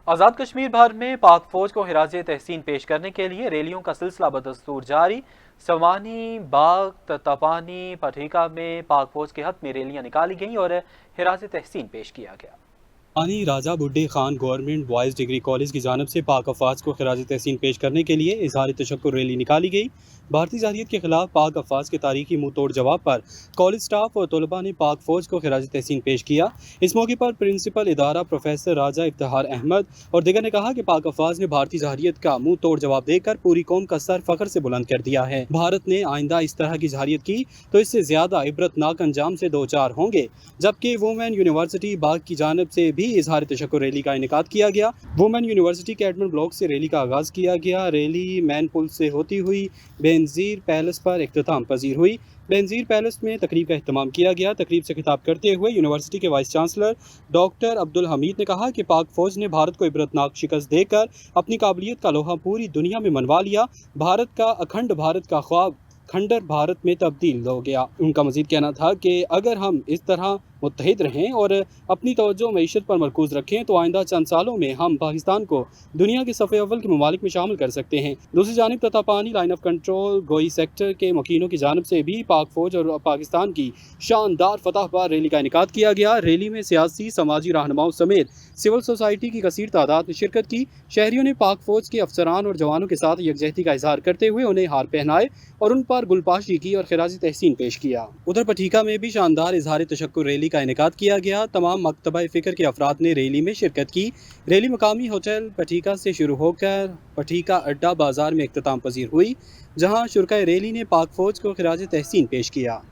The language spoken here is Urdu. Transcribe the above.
آزاد کشمیر بھر میں پاک فوج کو خراج تحسین پیش کرنے کے لیے ریلیوں کا سلسلہ بدستور جاری۔ سوانی، باغ، تپانی، پٹھیکا میں پاک فوج کے حق میں ریلیاں نکالی گئیں اور خراج تحسین پیش کیا گیا۔ پانی Raja Budhe Khan government boys degree college کی جانب سے پاک افواج کو خراج تحسین پیش کرنے کے لیے اظہار تشکر ریلی نکالی گئی۔ بھارتی جارحیت کے خلاف پاک افواج کے تاریخی منہ توڑ جواب پر کالج سٹاف اور طلباء نے پاک فوج کو خراج تحسین پیش کیا۔ اس موقع پر پرنسپل ادارہ پروفیسر راجہ افتخار احمد اور دیگر نے کہا کہ پاک افواج نے بھارتی جارحیت کا منہ توڑ جواب دے کر پوری قوم کا سر فخر سے بلند کر دیا ہے۔ بھارت نے آئندہ اس طرح کی جارحیت کی تو اس سے زیادہ عبرتناک انجام سے دوچار ہوں گے۔ جبکہ وومین یونیورسٹی باغ کی جانب سے بھی اظہار تشکر ریلی کا انعقاد کیا گیا۔ وومین یونیورسٹی کے ایڈمن بلاک سے ریلی کا آغاز کیا گیا۔ ریلی مین پل سے ہوتی ہوئی بینظیر پیلس پر اختتام پذیر ہوئی۔ بینظیر پیلس میں تقریب کا اہتمام کیا گیا۔ تقریب سے خطاب کرتے ہوئے یونیورسٹی کے وائس چانسلر ڈاکٹر عبدالحمید نے کہا کہ پاک فوج نے بھارت کو عبرتناک شکست دے کر اپنی قابلیت کا لوہا پوری دنیا میں منوا لیا۔ بھارت کا اکھنڈ بھارت کا خواب کھنڈر بھارت میں تبدیل ہو گیا۔ ان کا مزید کہنا تھا کہ اگر ہم اس طرح متحد رہیں اور اپنی توجہ معیشت پر مرکوز رکھیں تو آئندہ چند سالوں میں ہم پاکستان کو دنیا کے صف اول کے ممالک میں شامل کر سکتے ہیں۔ دوسری جانب تتاپانی لائن آف کنٹرول گوئی سیکٹر کے مکینوں کی جانب سے بھی پاک فوج اور پاکستان کی شاندار فتح پر ریلی کا انعقاد کیا گیا۔ ریلی میں سیاسی سماجی رہنماؤں سمیت سول سوسائٹی کی کثیر تعداد نے شرکت کی۔ شہریوں نے پاک فوج کے افسران اور جوانوں کے ساتھ یکجہتی کا اظہار کرتے ہوئے انہیں ہار پہنائے اور ان پر گلپاشی کی اور خراج تحسین پیش کیا۔ ادھر پٹھیکا میں بھی شاندار اظہار تشکر ریلی کا انعقاد کیا گیا۔ تمام مکتبہ فکر کے افراد نے ریلی میں شرکت کی۔ ریلی مقامی ہوٹل پٹھیکا سے شروع ہو کر پٹھیکا اڈا بازار میں اختتام پذیر ہوئی، جہاں شرکائے ریلی نے پاک فوج کو خراج تحسین پیش کیا۔